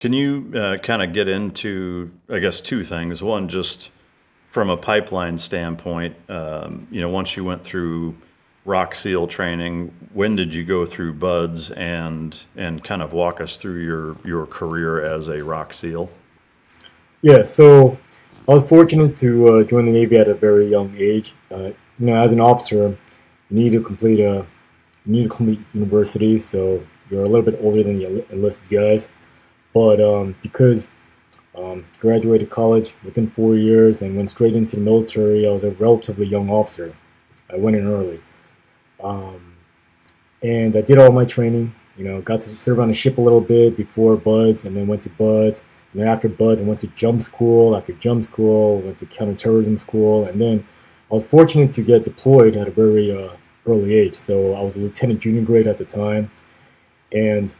Can you kind of get into, I guess, two things? One, just from a pipeline standpoint, once you went through Rock SEAL training, when did you go through BUDS and kind of walk us through your career as a Rock SEAL? Yeah, so I was fortunate to join the Navy at a very young age. As an officer, you need to complete a you need to complete university, so you're a little bit older than the enlisted guys. But because graduated college within 4 years and went straight into the military, I was a relatively young officer. I went in early, um, and I did all my training. Got to serve on a ship a little bit before BUDS, and then went to BUDS. And then after BUDS, I went to jump school. After jump school, went to counterterrorism school, and then I was fortunate to get deployed at a very early age. So I was a lieutenant junior grade at the time, and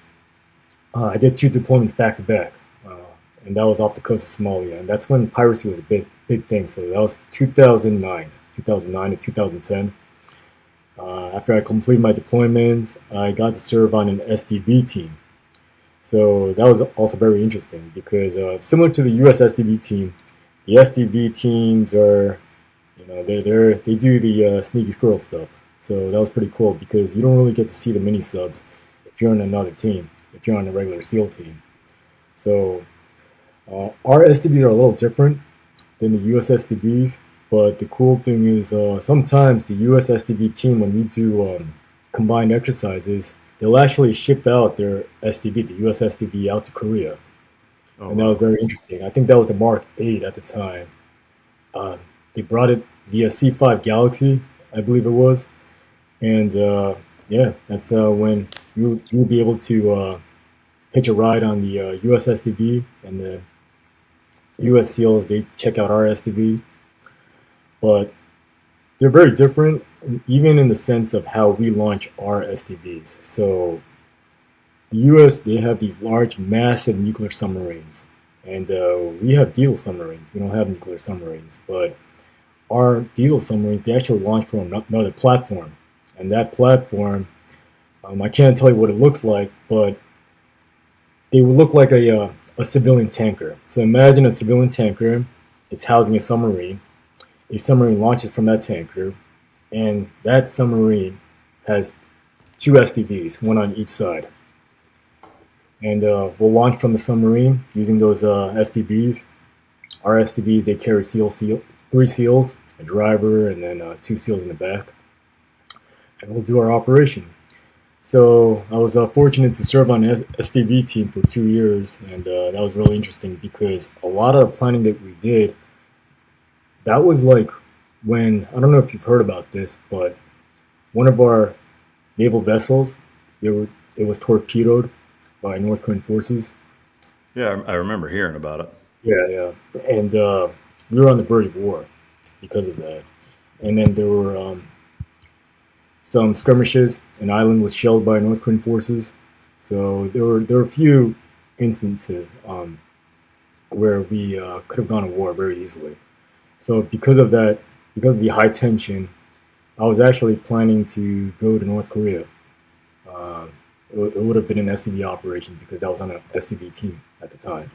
I did two deployments back to back, and that was off the coast of Somalia. And that's when piracy was a big thing. So that was 2009 to 2010. After I completed my deployments, I got to serve on an SDB team. So that was also very interesting because similar to the U.S. SDB team, the SDB teams are, they do the sneaky squirrel stuff. So that was pretty cool because you don't really get to see the mini subs if you're on another team, if you're on a regular SEAL team. So our SDBs are a little different than the US SDBs, but the cool thing is sometimes the US SDB team, when we do combined exercises, they'll actually ship out their SDB, the US SDB, out to Korea. Oh, And that was wow. very interesting. I think that was the Mark 8 at the time. Uh, they brought it via C5 Galaxy, I believe it was. And yeah, that's when you'll be able to hitch a ride on the US SDB, and the US SEALs, they check out our SDB. But they're very different, even in the sense of how we launch our SDBs. So the US, they have these large, massive nuclear submarines, and we have diesel submarines. We don't have nuclear submarines, but our diesel submarines, they actually launch from another platform, and that platform, I can't tell you what it looks like, but they would look like a civilian tanker. So imagine a civilian tanker, it's housing a submarine. A submarine launches from that tanker, and that submarine has two SDVs, one on each side. And we'll launch from the submarine using those SDVs. Our SDVs, they carry three SEALs, a driver, and then two SEALs in the back. And we'll do our operation. So I was fortunate to serve on the SDV team for 2 years, and that was really interesting because a lot of the planning that we did, that was like when, I don't know if you've heard about this, but one of our naval vessels, it was torpedoed by North Korean forces. Yeah, I remember hearing about it. Yeah, yeah. And we were on the verge of war because of that. And then there were some skirmishes. An island was shelled by North Korean forces. So there were a few instances where we could have gone to war very easily. So because of the high tension, I was actually planning to go to North Korea. Uh, it would have been an SDV operation because that was on an SDV team at the time.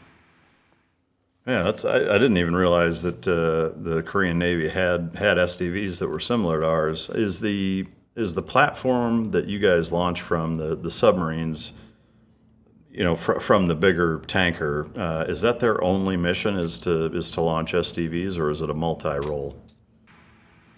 Yeah, I didn't even realize that the Korean Navy had SDVs that were similar to ours. Is the platform that you guys launch from the submarines, from the bigger tanker, is that their only mission is to launch SDVs, or is it a multi-role?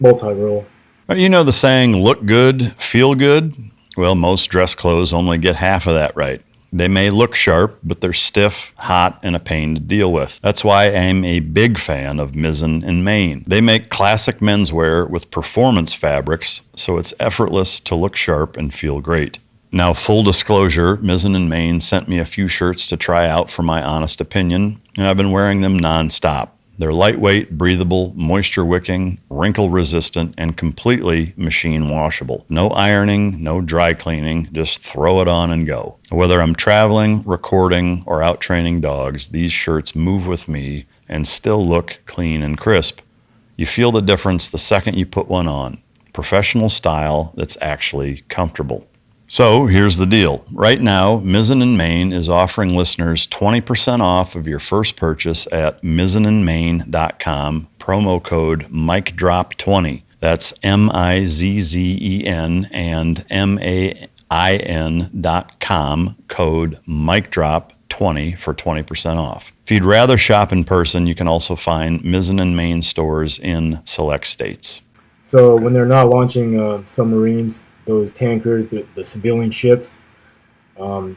Multi-role. You know the saying, look good, feel good? Well, most dress clothes only get half of that right. They may look sharp, but they're stiff, hot, and a pain to deal with. That's why I'm a big fan of Mizzen and Main. They make classic menswear with performance fabrics, so it's effortless to look sharp and feel great. Now, full disclosure, Mizzen and Main sent me a few shirts to try out for my honest opinion, and I've been wearing them nonstop. They're lightweight, breathable, moisture wicking, wrinkle resistant, and completely machine washable. No ironing, no dry cleaning, just throw it on and go. Whether I'm traveling, recording, or out training dogs, these shirts move with me and still look clean and crisp. You feel the difference the second you put one on. Professional style that's actually comfortable. So here's the deal. Right now, Mizzen and Main is offering listeners 20% off of your first purchase at mizzenandmain.com, promo code MicDrop20. That's MIZZEN and MAIN.com, code MicDrop20 for 20% off. If you'd rather shop in person, you can also find Mizzen and Main stores in select states. So when they're not launching submarines, those tankers, the civilian ships,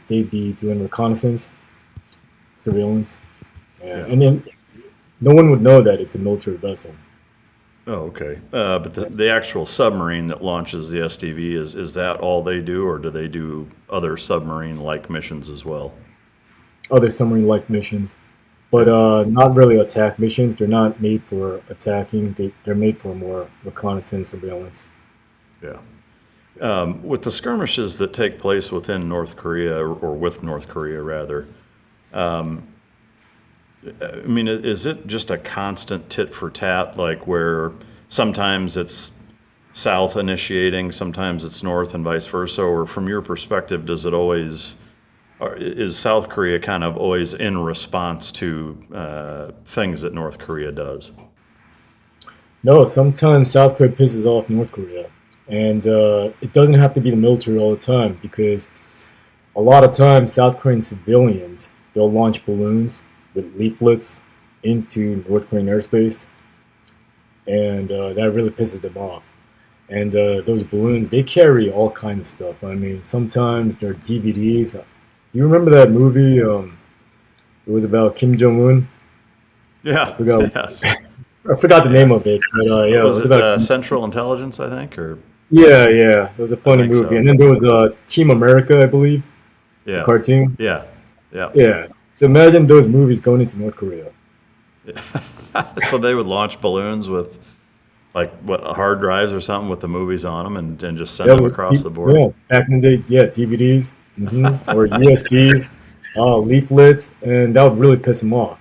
they'd be doing reconnaissance, surveillance, and then no one would know that it's a military vessel. Oh, okay. But the actual submarine that launches the SDV, is that all they do, or do they do other submarine-like missions as well? Other submarine-like missions, but not really attack missions. They're not made for attacking. They're made for more reconnaissance, surveillance. Yeah. With the skirmishes that take place within North Korea, or with North Korea rather, I mean, is it just a constant tit for tat, like where sometimes it's South initiating, sometimes it's North, and vice versa? Or from your perspective, does it always, or is South Korea kind of always in response to things that North Korea does? No, sometimes South Korea pisses off North Korea, and it doesn't have to be the military all the time, because a lot of times South Korean civilians, they'll launch balloons with leaflets into North Korean airspace, and that really pisses them off. And those balloons, they carry all kinds of stuff. I mean, sometimes they're DVDs. Do you remember that movie? It was about Kim Jong-un. Yeah. I forgot. Yes. I forgot the name of it, but yeah, it Was was it about. Central Intelligence, I think, or Yeah, yeah, it was a I funny think movie. so. And then there was Team America, I believe, the Yeah. cartoon. Yeah. Yeah. Yeah. So imagine those movies going into North Korea. So they would launch balloons with like what, hard drives or something with the movies on them, and just send Yeah, them across the board. yeah, back in the day, yeah, DVDs, or USBs, leaflets, and that would really piss them off.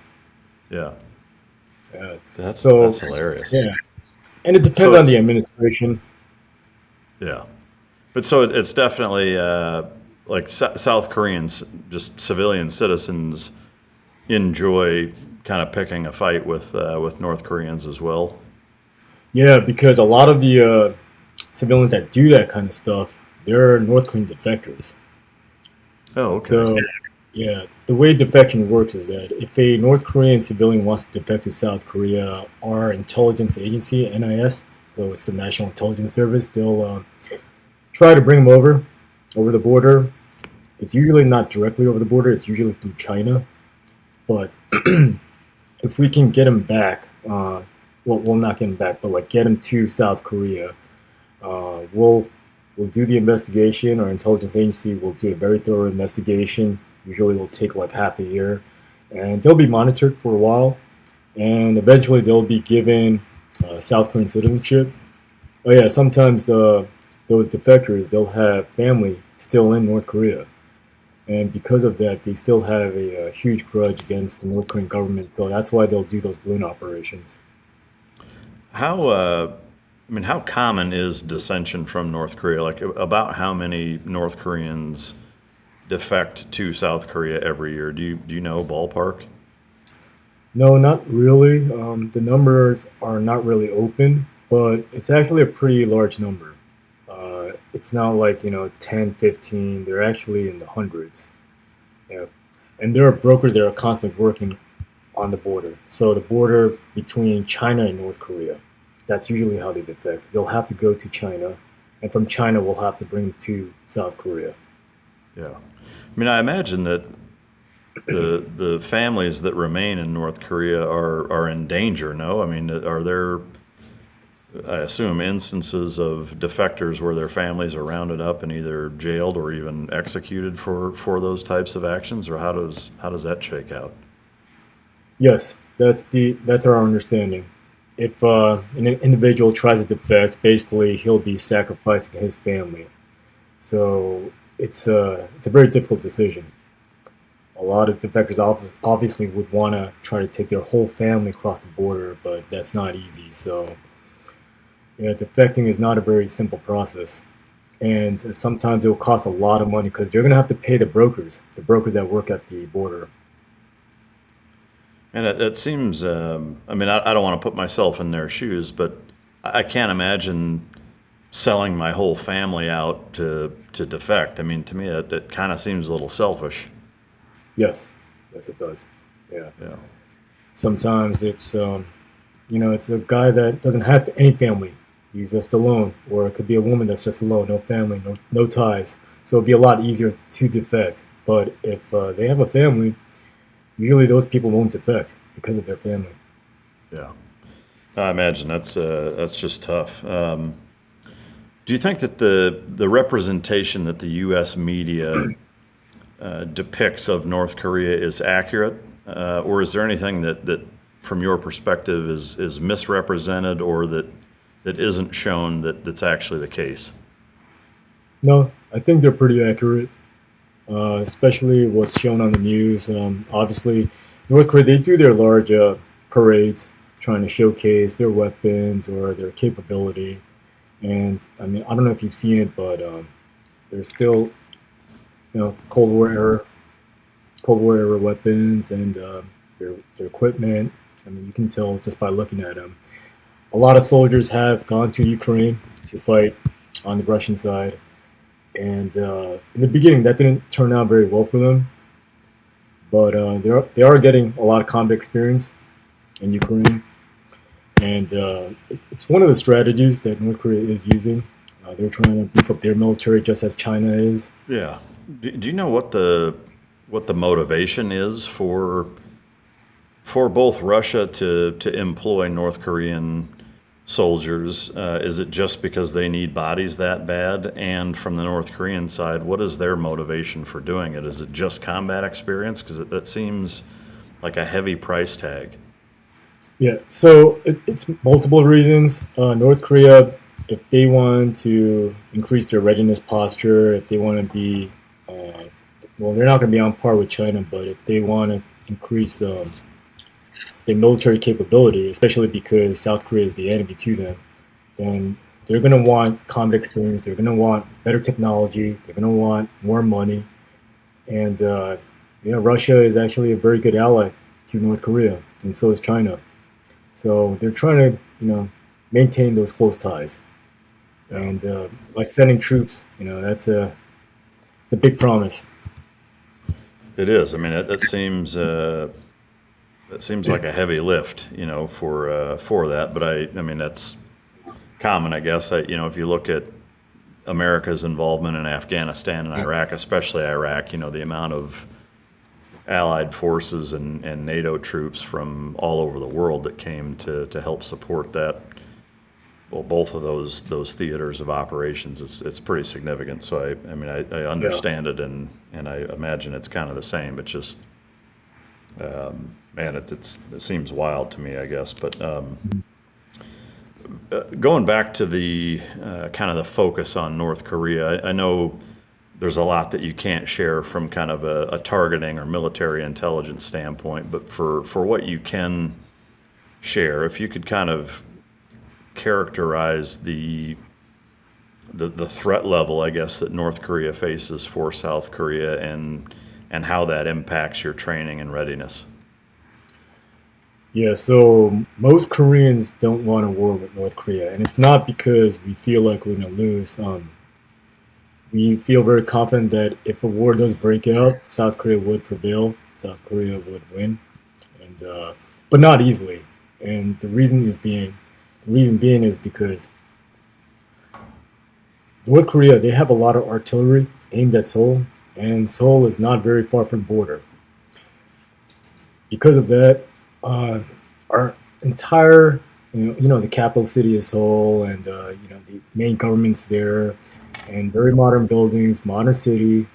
Yeah. Uh, That's so hilarious. yeah, and it So depends on the administration. yeah, but so it's definitely like South Koreans, just civilian citizens, enjoy kind of picking a fight with North Koreans as well. Yeah, because a lot of the civilians that do that kind of stuff, they're North Korean defectors. Oh, okay. So yeah, the way defection works is that if a North Korean civilian wants to defect to South Korea, our intelligence agency, NIS, so it's the National Intelligence Service, they'll try to bring them over the border. It's usually not directly over the border. It's usually through China. But if we can get them back, well, not get them back, but like get them to South Korea, we'll do the investigation. Our intelligence agency will do a very thorough investigation. Usually, it'll take like half a year, and they'll be monitored for a while, and eventually they'll be given South Korean citizenship. Oh yeah, sometimes those defectors, they'll have family still in North Korea, and because of that, they still have a huge grudge against the North Korean government. So that's why they'll do those balloon operations. How I mean, how common is dissension from North Korea? Like, about how many North Koreans defect to South Korea every year? Do you know ballpark? No, not really. The numbers are not really open, but it's actually a pretty large number. It's not like, 10, 15. They're actually in the hundreds. Yeah. And there are brokers that are constantly working on the border. So the border between China and North Korea, that's usually how they defect. They'll have to go to China, and from China, we'll have to bring them to South Korea. Yeah. I mean, I imagine that the families that remain in North Korea are in danger. No, I mean, are there, I assume, instances of defectors where their families are rounded up and either jailed or even executed for those types of actions, or how does that shake out? Yes, that's our understanding. If an individual tries to defect, basically he'll be sacrificing his family. So it's a very difficult decision. A lot of defectors obviously would want to try to take their whole family across the border, but that's not easy. So yeah, defecting is not a very simple process. and sometimes it will cost a lot of money because they're going to have to pay the brokers that work at the border. And it seems, I mean, I don't want to put myself in their shoes, but I can't imagine selling my whole family out to defect. I mean, to me, it kind of seems a little selfish. Yes, yes, it does. Yeah. Yeah. Sometimes it's a guy that doesn't have any family. He's just alone, or it could be a woman that's just alone, no family, no ties. So it'd be a lot easier to defect. But if they have a family, usually those people won't defect because of their family. Yeah. I imagine that's just tough. Do you think that the representation that the U.S. media depicts of North Korea is accurate, or is there anything that from your perspective is misrepresented or that isn't shown that's actually the case? No, I think they're pretty accurate, especially what's shown on the news. Obviously, North Korea, they do their large parades trying to showcase their weapons or their capability. And I mean, I don't know if you've seen it, but there's still, Cold War era weapons and their equipment. I mean, you can tell just by looking at them. A lot of soldiers have gone to Ukraine to fight on the Russian side, and in the beginning, that didn't turn out very well for them. But they are getting a lot of combat experience in Ukraine, and it's one of the strategies that North Korea is using. They're trying to beef up their military just as China is. Yeah. Do you know what the motivation is for both Russia to employ North Korean soldiers? Is it just because they need bodies that bad? And from the North Korean side, what is their motivation for doing it? Is it just combat experience? Because that seems like a heavy price tag. Yeah, so it's multiple reasons. North Korea, if they want to increase their readiness posture, if they want to be, well, they're not going to be on par with China, but if they want to increase their military capability, especially because South Korea is the enemy to them, then they're going to want combat experience. They're going to want better technology. They're going to want more money. And, Russia is actually a very good ally to North Korea, and so is China. So they're trying to, maintain those close ties. Yeah. And by sending troops, it's a big promise. It is. I mean, that seems like a heavy lift, for that. But I mean, that's common, I guess. If you look at America's involvement in Afghanistan and Iraq, especially Iraq, the amount of Allied forces and NATO troops from all over the world that came to help support that. Well, both of those theaters of operations, it's pretty significant. So I mean, I understand it, and I imagine it's kind of the same. It's just, man, it seems wild to me, I guess. But going back to the kind of the focus on North Korea, I know there's a lot that you can't share from kind of a targeting or military intelligence standpoint, but for what you can share, if you could kind of characterize the threat level, I guess, that North Korea faces for South Korea and how that impacts your training and readiness. Yeah, so most Koreans don't want a war with North Korea, and it's not because we feel like we're going to lose. We feel very confident that if a war does break out, South Korea would prevail, South Korea would win, and but not easily. And the reason being is because North Korea, they have a lot of artillery aimed at Seoul, and Seoul is not very far from the border. Because of that, our entire, the capital city is Seoul, and the main government's there, and very modern buildings, modern city.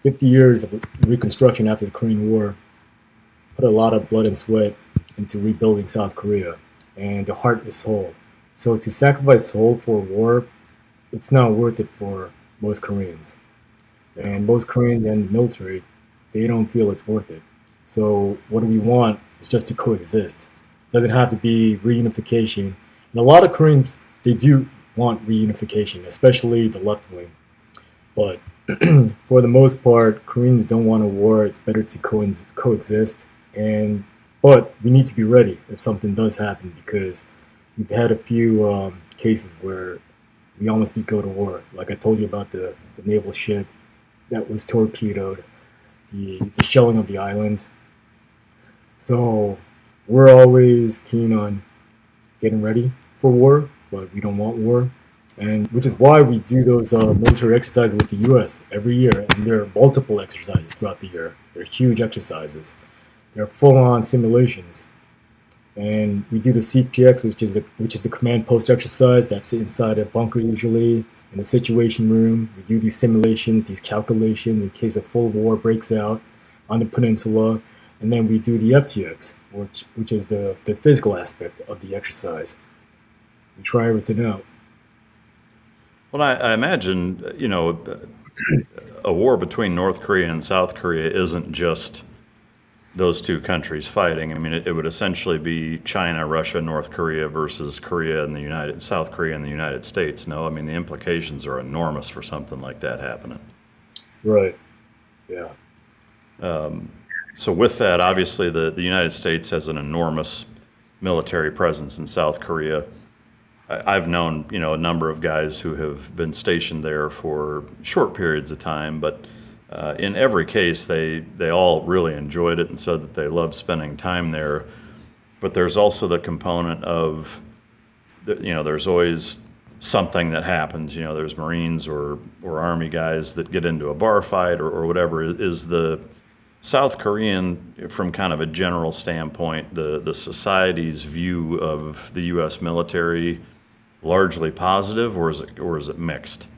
50 years of reconstruction after the Korean War put a lot of blood and sweat into rebuilding South Korea, and the heart is Seoul. So to sacrifice Seoul for war, it's not worth it for most Koreans. And most Koreans and the military, they don't feel it's worth it. So what do we want? It's just to coexist. It doesn't have to be reunification. And a lot of Koreans, they do want reunification, especially the left wing. But for the most part, Koreans don't want a war. It's better to coexist. And but we need to be ready if something does happen because we've had a few cases where we almost did go to war. Like I told you about the naval ship that was torpedoed, the shelling of the island. So we're always keen on getting ready for war, but we don't want war. And which is why we do those military exercises with the U.S. every year. And there are multiple exercises throughout the year. They're huge exercises. They're full-on simulations. And we do the CPX, which is the command post exercise. That's inside a bunker usually in the situation room. We do these simulations, these calculations in case a full war breaks out on the peninsula, and then we do the FTX, which is the physical aspect of the exercise. We try everything out. Well, I imagine, a war between North Korea and South Korea isn't just those two countries fighting. I mean, it would essentially be China, Russia, North Korea versus South Korea and the United States. No, I mean, the implications are enormous for something like that happening. Right. Yeah. So with that, obviously, the United States has an enormous military presence in South Korea. I've known, a number of guys who have been stationed there for short periods of time, but in every case, they all really enjoyed it and said that they loved spending time there. But there's also the component of, there's always something that happens. There's Marines or Army guys that get into a bar fight or whatever. Is the South Korean, from kind of a general standpoint, the society's view of the U.S. military largely positive, or is it mixed?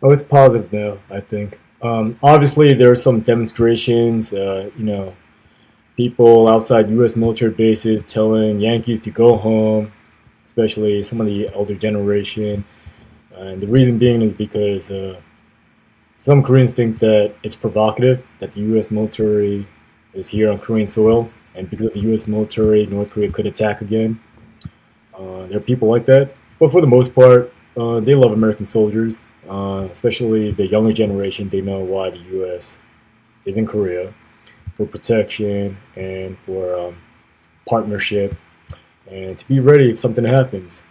Oh, it's positive now, I think. Obviously, there are some demonstrations. People outside U.S. military bases telling Yankees to go home, especially some of the elder generation. And the reason being is because some Koreans think that it's provocative that the U.S. military is here on Korean soil, and because of the U.S. military, North Korea could attack again. There are people like that, but for the most part, they love American soldiers, especially the younger generation. They know why the U.S. is in Korea for protection and for partnership, and to be ready if something happens.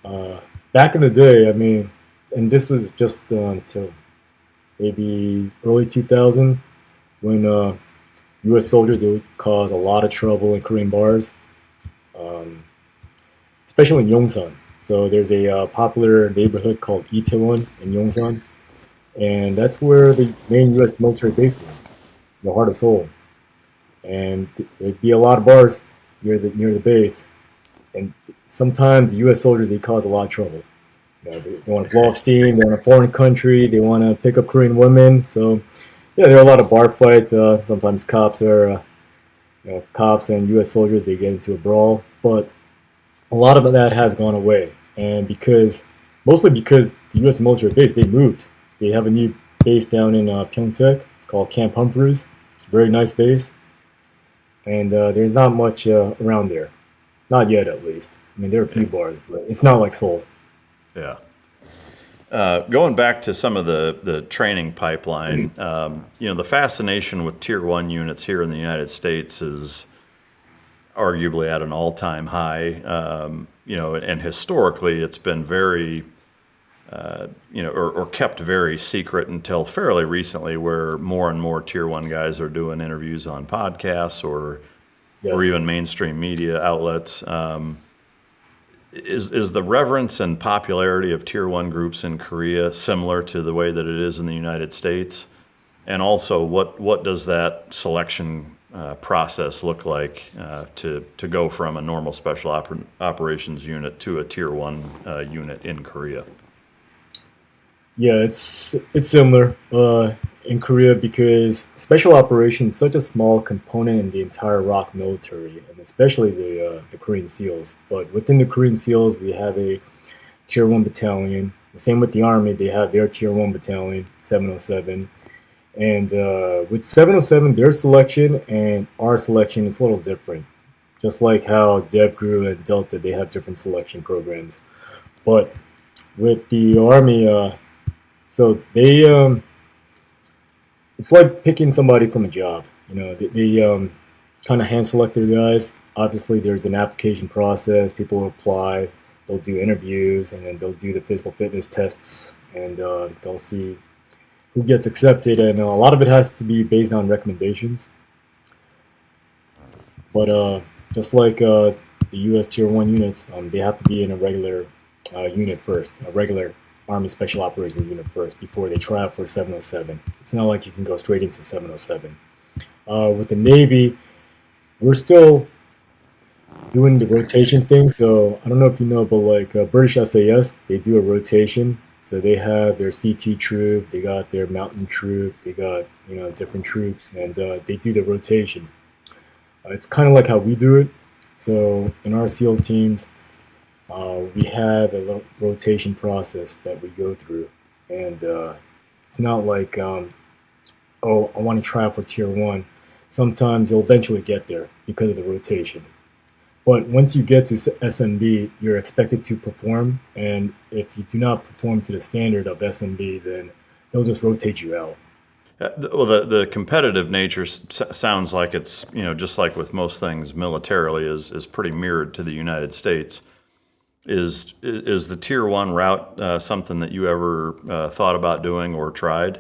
Back in the day, I mean, and this was just until maybe early 2000, when U.S. soldiers they would cause a lot of trouble in Korean bars. Especially in Yongsan. So there's a popular neighborhood called Itaewon in Yongsan, and that's where the main U.S. military base was, the heart of Seoul. And there'd be a lot of bars near the base, and sometimes the U.S. soldiers they cause a lot of trouble. They want to blow off steam. They're in a foreign country. They want to pick up Korean women. So yeah, there are a lot of bar fights. Sometimes cops and U.S. soldiers they get into a brawl, but a lot of that has gone away, and mostly because the U.S. military base, they moved. They have a new base down in Pyeongtaek called Camp Humphreys. Very nice base, and there's not much around there, not yet at least. I mean, there are a few bars, but it's not like Seoul. Yeah. Going back to some of the training pipeline, the fascination with Tier 1 units here in the United States is arguably at an all-time high, and historically it's been very, or kept very secret until fairly recently, where more and more Tier 1 guys are doing interviews on podcasts or even mainstream media outlets. Is the reverence and popularity of Tier 1 groups in Korea similar to the way that it is in the United States? And also, what does that selection process look like to go from a normal special operations unit to a Tier 1 unit in Korea? Yeah, it's similar in Korea because special operations is such a small component in the entire ROK military, and especially the Korean SEALs. But within the Korean SEALs, we have a Tier 1 battalion. The same with the Army, they have their Tier 1 battalion, 707. And with 707, their selection and our selection is a little different. Just like how DEVGRU and Delta, they have different selection programs. But with the Army, so they it's like picking somebody from a job. They kind of hand select their guys. Obviously, there's an application process. People will apply, they'll do interviews, and then they'll do the physical fitness tests, and they'll see who gets accepted. And a lot of it has to be based on recommendations. But just like the U.S. Tier 1 units, they have to be in a regular unit first, a regular Army Special Operations unit first before they try out for 707. It's not like you can go straight into 707. With the Navy, we're still doing the rotation thing. So I don't know if you know, but like British SAS, they do a rotation. So they have their CT troop, they got their mountain troop, they got different troops, and they do the rotation. It's kind of like how we do it. So in our SEAL teams, we have a rotation process that we go through, and it's not like, oh, I want to try out for Tier 1. Sometimes you'll eventually get there because of the rotation. But once you get to SMB, you're expected to perform, and if you do not perform to the standard of SMB, then they'll just rotate you out. Well, the competitive nature sounds like it's, just like with most things militarily, is pretty mirrored to the United States. Is the Tier 1 route something that you ever thought about doing or tried?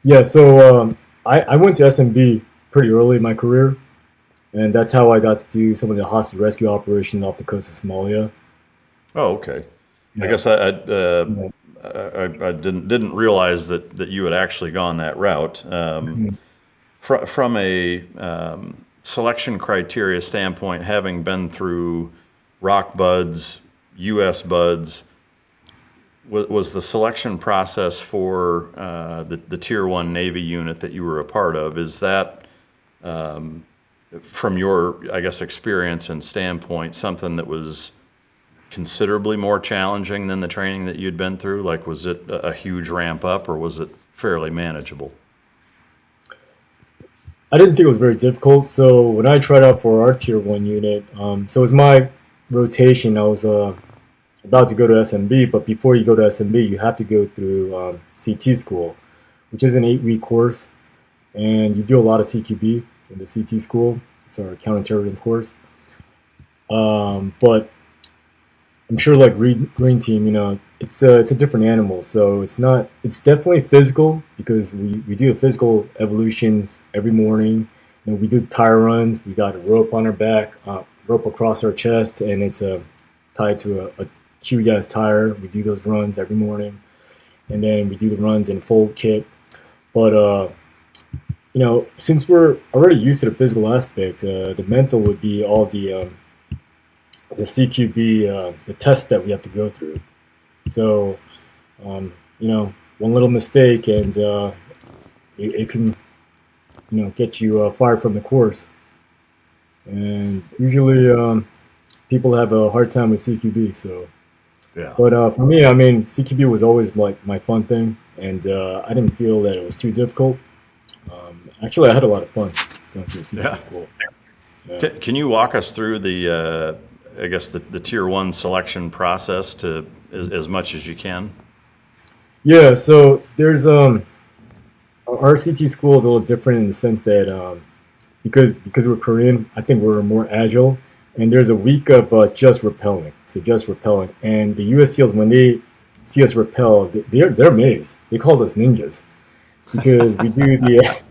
Yeah, so I went to SMB pretty early in my career, and that's how I got to do some of the hostage rescue operations off the coast of Somalia. Oh, okay. I Yeah. guess Yeah. I didn't realize that you had actually gone that route. Mhm. From a selection criteria standpoint, having been through Rock Buds, U.S. Buds, was the selection process for the Tier 1 Navy unit that you were a part of, is that, from your, I guess, experience and standpoint, something that was considerably more challenging than the training that you'd been through? Like, was it a huge ramp up, or was it fairly manageable? I didn't think it was very difficult. So when I tried out for our Tier 1 unit, so it was my rotation. I was about to go to SMB, but before you go to SMB, you have to go through CT school, which is an 8-week course, and you do a lot of CQB in the CT school. It's our counterterrorism course. But I'm sure, like Green Team, it's a different animal. So it's definitely physical because we do the physical evolutions every morning. We do tire runs. We got a rope on our back, rope across our chest, and it's tied to a Q gas tire. We do those runs every morning, and then we do the runs in full kit. But since we're already used to the physical aspect, the mental would be all the CQB, the tests that we have to go through. So, one little mistake and it can, get you fired from the course. And usually, people have a hard time with CQB. So, Yeah. but for me, I mean, CQB was always like my fun thing, and I didn't feel that it was too difficult. Actually, I had a lot of fun going through CQB Yeah. school. Yeah. Can you walk us through the, I guess, the Tier 1 selection process to as much as you can? Yeah, so there's our CT school is a little different in the sense that because we're Korean, I think we're more agile. And there's a week of just repelling, so just repelling. And the U.S. SEALs, when they see us repel, they're amazed. They call us ninjas because we do the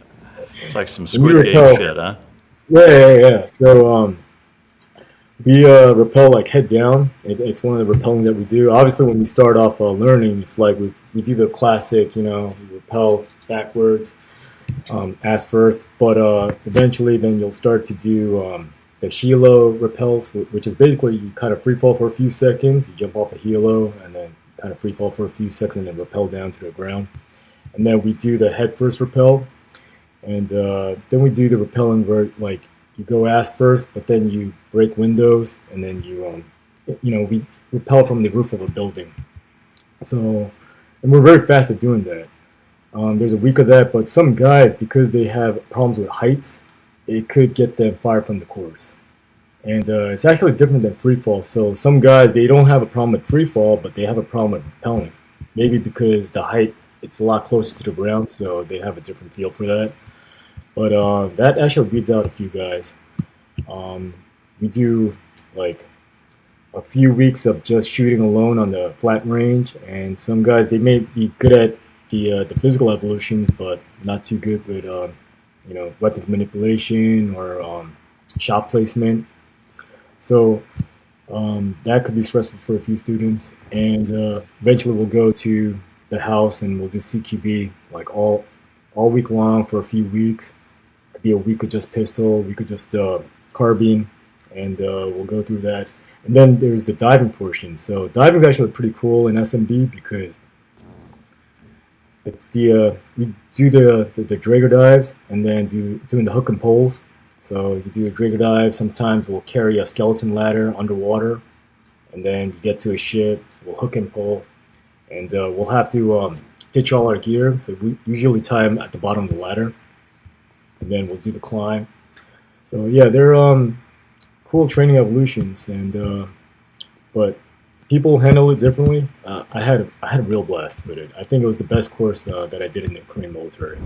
It's like some when we Squid Game repel. shit, huh? Yeah. So we repel like head down. It's one of the repelling that we do. Obviously, when we start off learning, it's like we do the classic, we repel backwards, ass first. But eventually, then you'll start to do the helo repels, which is basically you kind of free fall for a few seconds. You jump off a helo and then kind of free fall for a few seconds and then repel down to the ground. And then we do the head first repel, and then we do the repelling where like you go ass first, but then you break windows, and then we repel from the roof of a building. So, and we're very fast at doing that. There's a week of that, but some guys, because they have problems with heights, it could get them fired from the course. And it's actually different than free fall. So some guys they don't have a problem with free fall, but they have a problem with rappelling. Maybe because the height it's a lot closer to the ground, so they have a different feel for that. But that actually beats out a few guys. Um, we do like a few weeks of just shooting alone on the flat range, and some guys they may be good at the physical evolutions, but not too good with weapons manipulation or shot placement. So that could be stressful for a few students. And eventually, we'll go to the house and we'll do CQB like all week long for a few weeks. Could be a week of just pistol, a week of just carbine, and we'll go through that. And then there's the diving portion. So diving is actually pretty cool in SMB because it's we do the Drager dives and then doing the hook and poles. So you do a Drager dive. Sometimes we'll carry a skeleton ladder underwater, and then you get to a ship. We'll hook and pole, and we'll have to ditch all our gear. So we usually tie them at the bottom of the ladder, and then we'll do the climb. So yeah, they're cool training evolutions, and but people handle it differently. I had a real blast with it. I think it was the best course that I did in the Korean military.